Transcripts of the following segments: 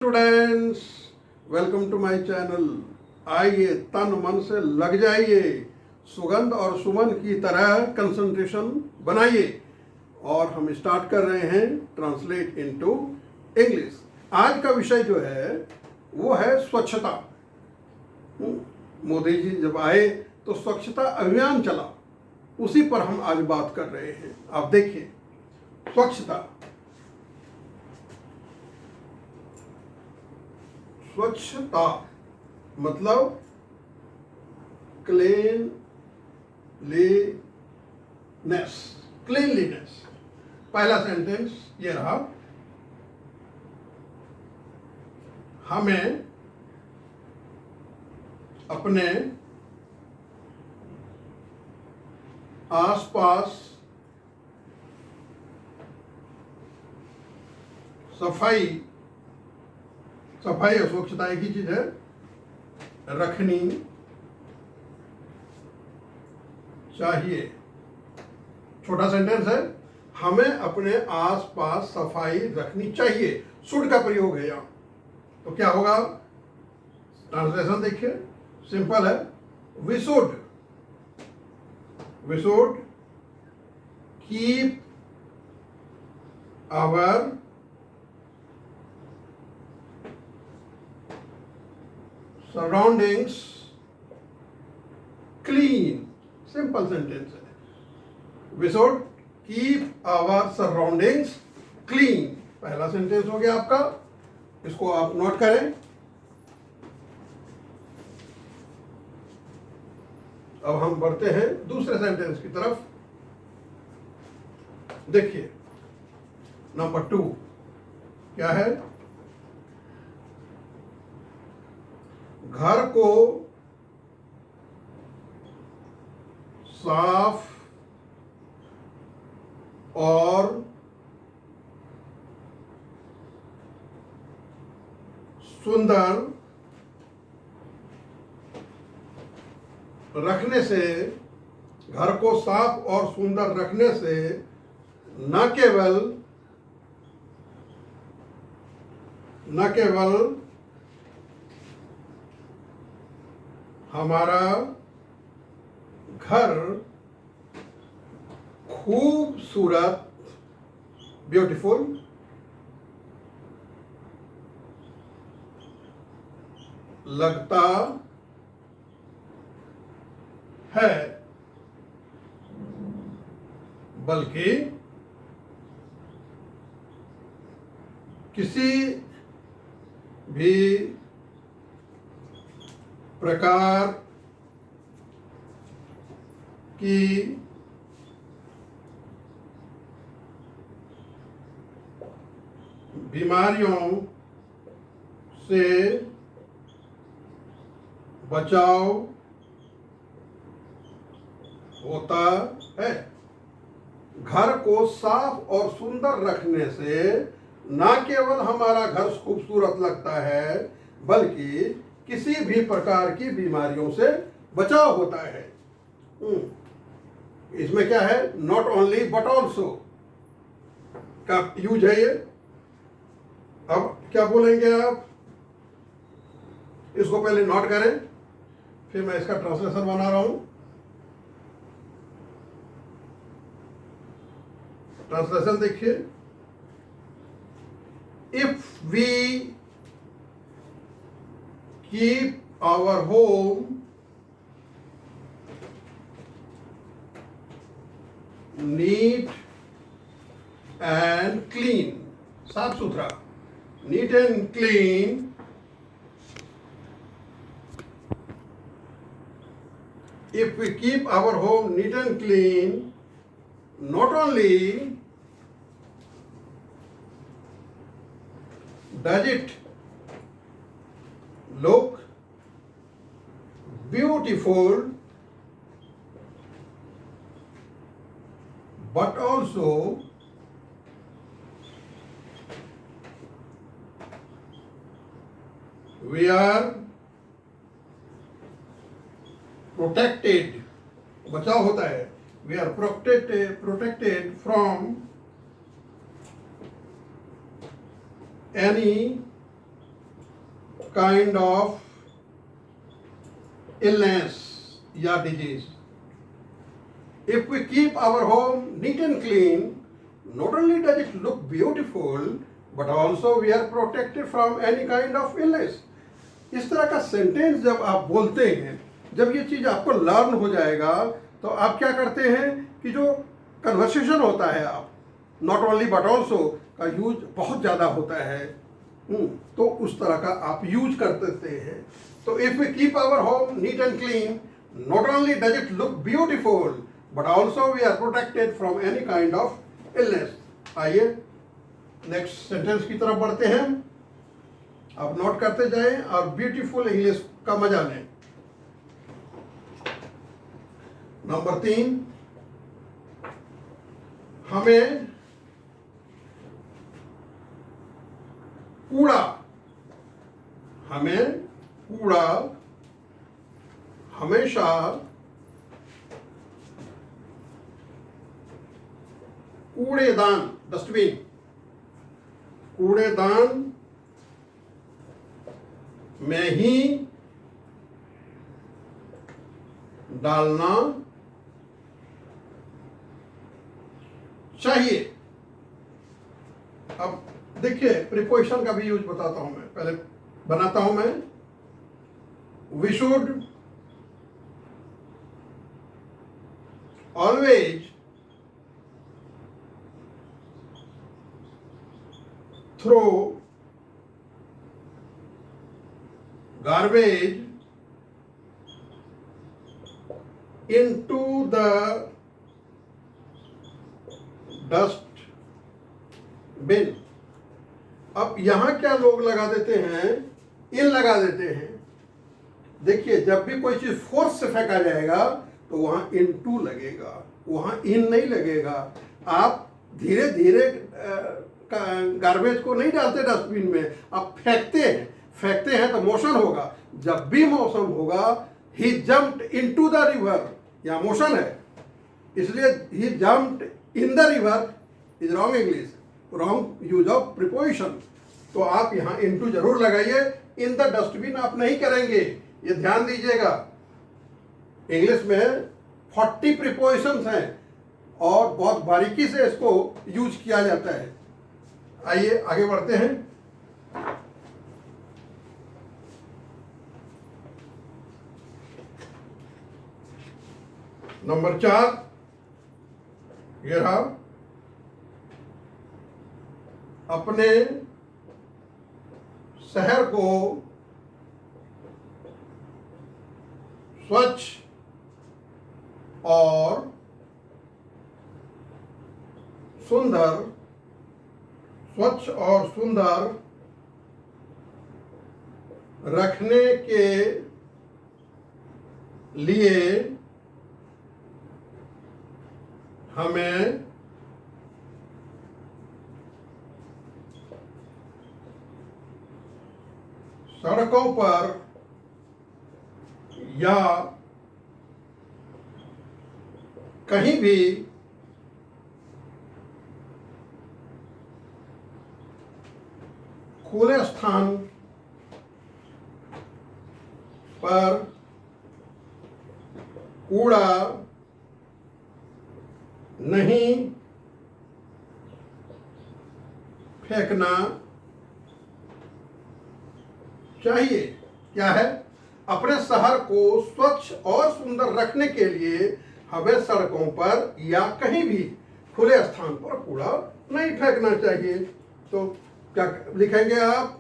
Students, welcome to my channel. आइए तन मन से लग जाइए, सुगंध और सुमन की तरह कंसंट्रेशन बनाइए और हम स्टार्ट कर रहे हैं ट्रांसलेट इनटू इंग्लिश। आज का विषय जो है वो है स्वच्छता। मोदी जी जब आए तो स्वच्छता अभियान चला, उसी पर हम आज बात कर रहे हैं। आप देखिए, स्वच्छता स्वच्छता मतलब क्लीनलीनेस। पहला सेंटेंस ये रहा, हमें अपने आसपास सफाई और स्वच्छता एक ही चीज है, रखनी चाहिए। छोटा सेंटेंस है, हमें अपने आसपास सफाई रखनी चाहिए। शुड का प्रयोग है यहां, तो क्या होगा? ट्रांसलेशन देखिए, सिंपल है। We should keep our surroundings clean. Simple sentence है, we should keep our surroundings clean. पहला सेंटेंस हो गया आपका, इसको आप नोट करें। अब हम बढ़ते हैं दूसरे सेंटेंस की तरफ। देखिए, नंबर 2 क्या है? घर को साफ और सुंदर रखने से, घर को साफ और सुंदर रखने से न केवल हमारा घर खूबसूरत, ब्यूटीफुल लगता है, बल्कि किसी भी प्रकार की बीमारियों से बचाव होता है। घर को साफ और सुंदर रखने से न केवल हमारा घर खूबसूरत लगता है, बल्कि किसी भी प्रकार की बीमारियों से बचाव होता है। इसमें क्या है? नॉट ओनली बट ऑल्सो का यूज है ये। अब क्या बोलेंगे आप? इसको पहले नोट करें, फिर मैं इसका ट्रांसलेशन बना रहा हूं। ट्रांसलेशन देखिए, if we keep our home neat and clean, साफ सुथरा, neat and clean, if we keep our home neat and clean, not only does it look beautiful, but also we are protected, बचाव होता है, we are protected from any kind of illness या disease. If we keep our home neat and clean, not only does it look beautiful, but also we are protected from any kind of illness. इस तरह का sentence जब आप बोलते हैं, जब ये चीज़ आपको लर्न हो जाएगा, तो आप क्या करते हैं कि जो कन्वर्सेशन होता है आप नॉट ओनली बट ऑल्सो का यूज बहुत ज़्यादा होता है, तो उस तरह का आप यूज करते हैं. तो if we keep our home neat and clean, not only does it look beautiful, but also we are protected from any kind of illness. आइए नेक्स्ट सेंटेंस की तरफ बढ़ते हैं. आप नोट करते जाएं और ब्यूटीफुल इंग्लिश का मजा लें. नंबर 3, हमें कूड़ा हमेशा कूड़ेदान कूड़ेदान में ही डालना चाहिए. अब देखिए प्रीपोजिशन का भी यूज बताता हूं मैं, पहले बनाता हूं मैं. We should always throw garbage into the dustbin. अब यहां क्या लोग लगा देते हैं, इन लगा देते हैं. देखिए जब भी कोई चीज फोर्स से फेंका जाएगा तो वहां इनटू लगेगा, वहां इन नहीं लगेगा. आप धीरे धीरे गार्बेज को नहीं डालते डस्टबिन में, आप फेंकते हैं तो मोशन होगा. जब भी मोशन होगा, he jumped into the river, यहाँ मोशन है, इसलिए he jumped in the river is wrong English, wrong use of preposition. तो आप यहाँ इनटू जरूर लगाइए, इन द डस्टबिन आप नहीं करेंगे, ये ध्यान दीजिएगा. इंग्लिश में 40 प्रीपोजिशंस हैं और बहुत बारीकी से इसको यूज किया जाता है. आइए आगे बढ़ते हैं. नंबर 4 ये रहा. अपने शहर को स्वच्छ और सुंदर रखने के लिए हमें सड़कों पर या कहीं भी खुले स्थान पर कूड़ा नहीं फेंकना चाहिए. क्या है? अपने शहर को स्वच्छ और सुंदर रखने के लिए हमें सड़कों पर या कहीं भी खुले स्थान पर कूड़ा नहीं फेंकना चाहिए. तो क्या लिखेंगे आप?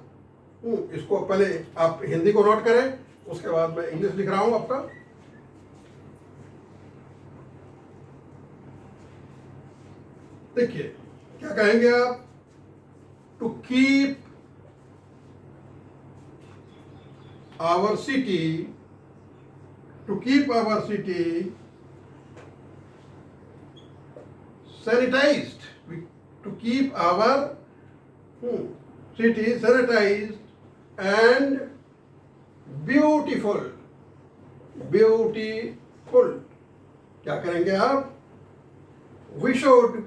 इसको पहले आप हिंदी को नोट करें, उसके बाद मैं इंग्लिश लिख रहा हूं आपका. देखिए क्या कहेंगे आप? To keep our city sanitized, to keep our city sanitized and beautiful. क्या करेंगे आप? We should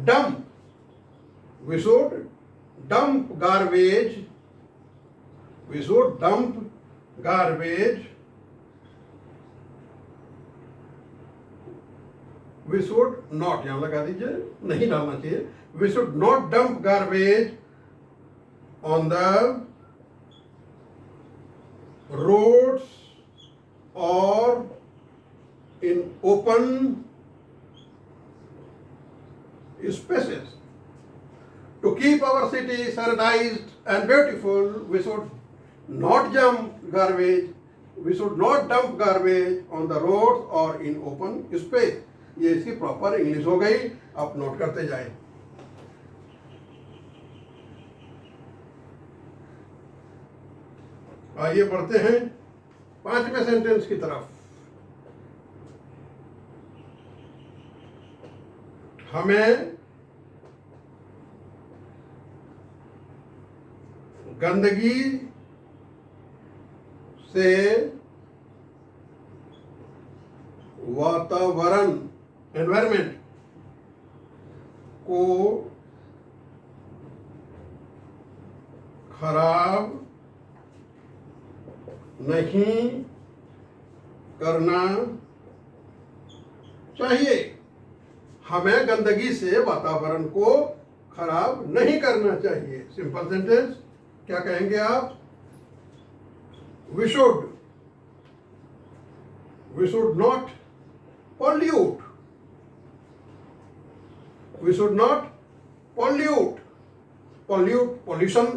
dump We should dump garbage. We should dump garbage. We should not, यहाँ लगा दीजिए, नहीं डालना चाहिए. We should not dump garbage on the roads or in open spaces. To keep our city sanitized and beautiful, we should not dump garbage. We should not dump garbage on the roads or in open space. ये इसकी proper English हो गई. आप note करते जाएं. आइए बढ़ते हैं 5वें सेंटेंस की तरफ. हमें गंदगी से वातावरण एनवायरमेंट को खराब नहीं करना चाहिए. हमें गंदगी से वातावरण को खराब नहीं करना चाहिए. Simple sentence. क्या कहेंगे आप? We should not pollute. We should not pollute. Pollute, pollution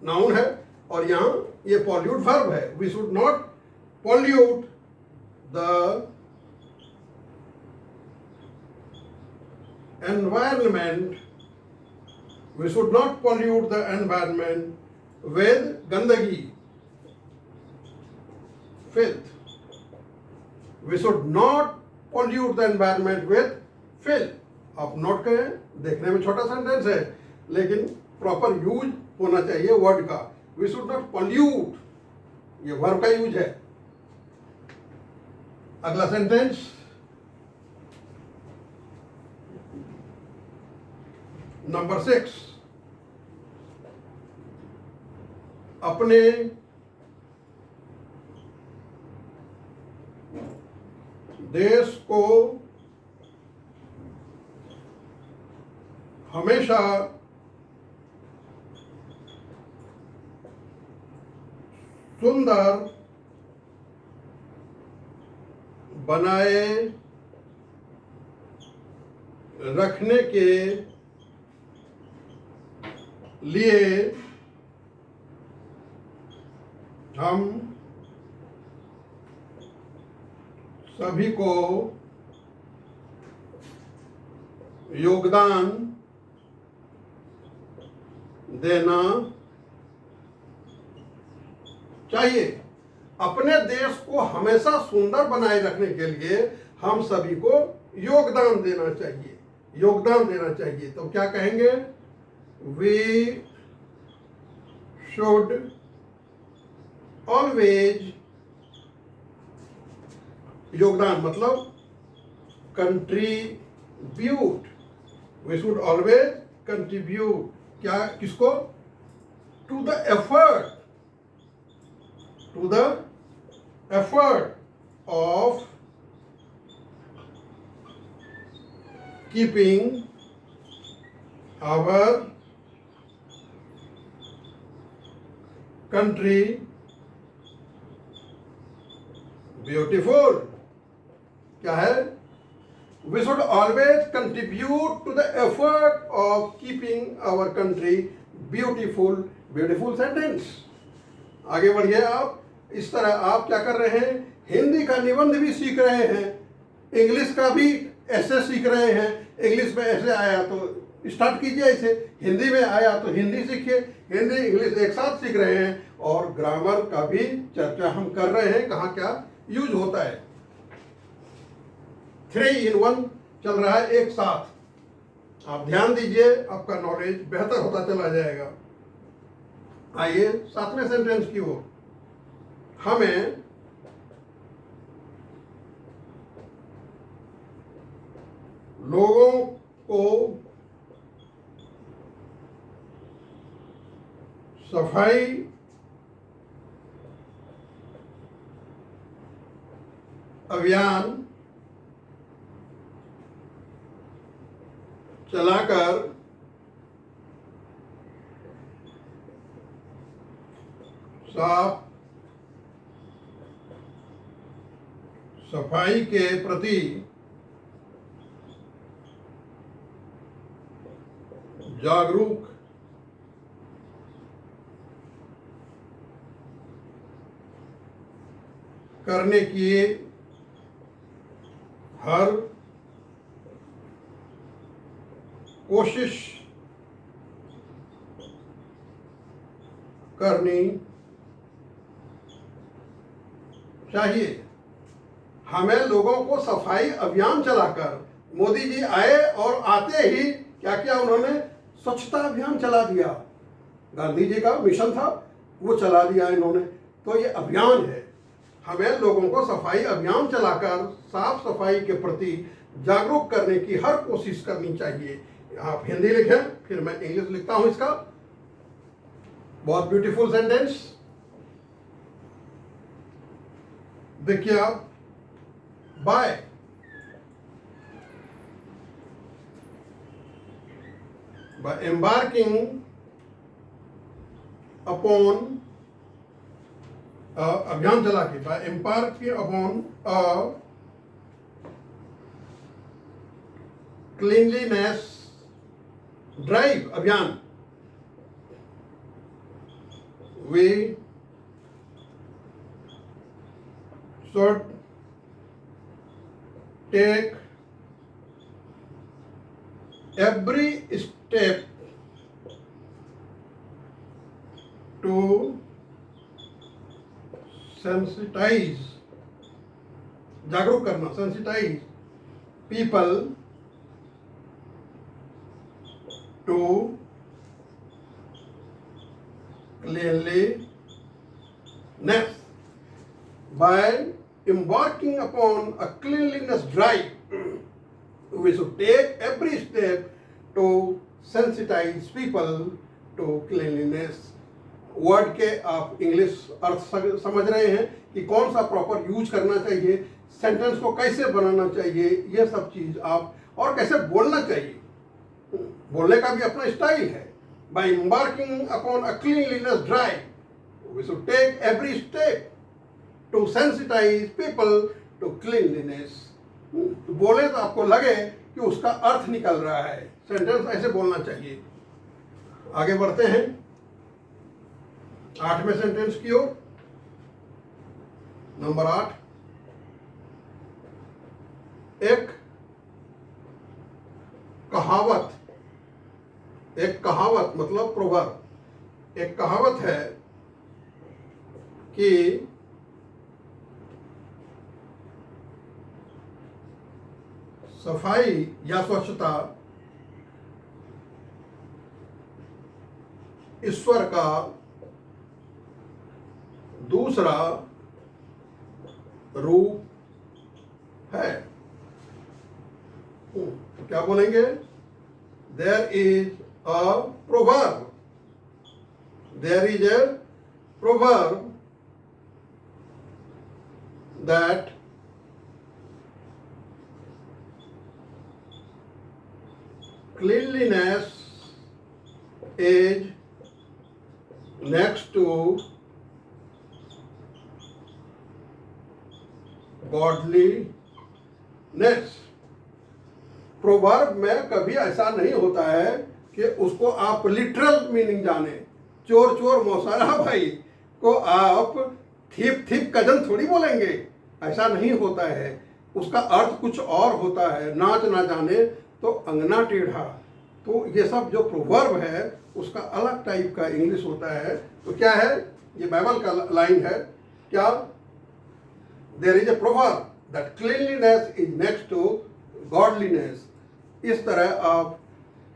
noun है और यहाँ ये pollute verb है. We should not pollute the environment. We should not pollute the environment with गंदगी, filth. We should not pollute the environment with filth. आप note करें. देखने में छोटा सेंटेंस है लेकिन प्रॉपर यूज होना चाहिए वर्ड का. We should not pollute, ये वर्ब का यूज है. अगला सेंटेंस. नंबर 6. अपने देश को हमेशा सुंदर बनाए रखने के लिए हम सभी को योगदान देना चाहिए. अपने देश को हमेशा सुंदर बनाए रखने के लिए हम सभी को योगदान देना चाहिए. योगदान देना चाहिए. तो क्या कहेंगे? We should always, योगदान मतलब contribute. We should always contribute. क्या? किसको? To the effort. To the effort of keeping our country beautiful. क्या है? We should always contribute to the effort of keeping our country beautiful. Beautiful sentence. आगे बढ़िए आप. इस तरह आप क्या कर रहे हैं? हिंदी का निबंध भी सीख रहे हैं, इंग्लिश का भी ऐसे सीख रहे हैं. इंग्लिश में ऐसे आया तो स्टार्ट कीजिए ऐसे, हिंदी में आया तो हिंदी सीखिए. हिंदी इंग्लिश एक साथ सीख रहे हैं और ग्रामर का भी चर्चा हम कर रहे हैं, कहाँ क्या यूज होता है. 3 in 1 चल रहा है एक साथ. आप ध्यान दीजिए, आपका नॉलेज बेहतर होता चला जाएगा. आइए 7वें सेंटेंस की ओर. हमें लोगों को सफाई अभियान चलाकर साफ सफाई के प्रति जागरूक करने की हर कोशिश करनी चाहिए। हमें लोगों को सफाई अभियान चलाकर, मोदी जी आए और आते ही क्या किया उन्होंने, स्वच्छता अभियान चला दिया। गांधी जी का मिशन था, वो चला दिया इन्होंने। तो ये अभियान है, हमें लोगों को सफाई अभियान चलाकर साफ सफाई के प्रति जागरूक करने की हर कोशिश करनी चाहिए। आप हिंदी लिखें, फिर मैं इंग्लिश लिखता हूं इसका। बहुत ब्यूटीफुल सेंटेंस, देखिए आप। बाय embarking upon अभियान चला के, by embarking upon a cleanliness drive अभियान, we should take every step to sensitize, जागरूक करना, sensitize people to cleanliness by embarking upon a cleanliness drive. We should take every step to sensitize people to cleanliness. Word के आप English अर्थ समझ रहे हैं कि कौन सा प्रॉपर यूज करना चाहिए, सेंटेंस को कैसे बनाना चाहिए, ये सब चीज आप, और कैसे बोलना चाहिए। बोलने का भी अपना स्टाइल है। By embarking upon a cleanliness drive we should take every step to sensitise people to cleanliness. बोले तो आपको लगे कि उसका अर्थ निकल रहा है, सेंटेंस ऐसे बोलना चाहिए। आगे बढ़ते हैं 8वें सेंटेंस की ओर। नंबर 8, एक कहावत, एक कहावत मतलब प्रोवर्ब। एक कहावत है कि सफाई या स्वच्छता ईश्वर का दूसरा रूप है। क्या बोलेंगे? There is a proverb, there is a proverb that cleanliness is next to godliness। Proverb में कभी ऐसा नहीं होता है कि उसको आप लिटरल मीनिंग जाने। चोर चोर मौसारा भाई को आप थीप थीप कजन थोड़ी बोलेंगे, ऐसा नहीं होता है। उसका अर्थ कुछ और होता है। नाच ना जाने तो अंगना टेढ़ा। तो ये सब जो प्रोवर्ब है उसका अलग टाइप का इंग्लिश होता है। तो क्या है, ये बाइबल का लाइन है क्या? There is a proverb that cleanliness is next to godliness. इस तरह आप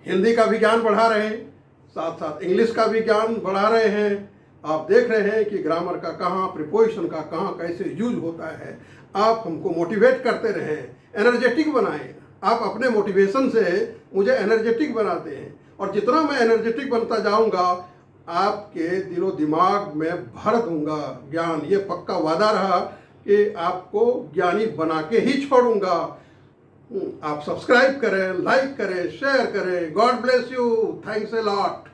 हिंदी का भी ज्ञान बढ़ा रहे हैं, साथ साथ इंग्लिश का भी ज्ञान बढ़ा रहे हैं। आप देख रहे हैं कि ग्रामर का कहाँ, प्रीपोजिशन का कहाँ कैसे यूज होता है। आप हमको मोटिवेट करते रहें, एनर्जेटिक बनाएं। आप अपने मोटिवेशन से मुझे एनर्जेटिक बनाते हैं, और जितना मैं एनर्जेटिक बनता जाऊंगा आपके दिलो दिमाग में भर दूंगा ज्ञान। ये पक्का वादा रहा कि आपको ज्ञानी बना के ही छोड़ूंगा। आप सब्सक्राइब करें, लाइक करें, शेयर करें। God bless you. Thanks a lot.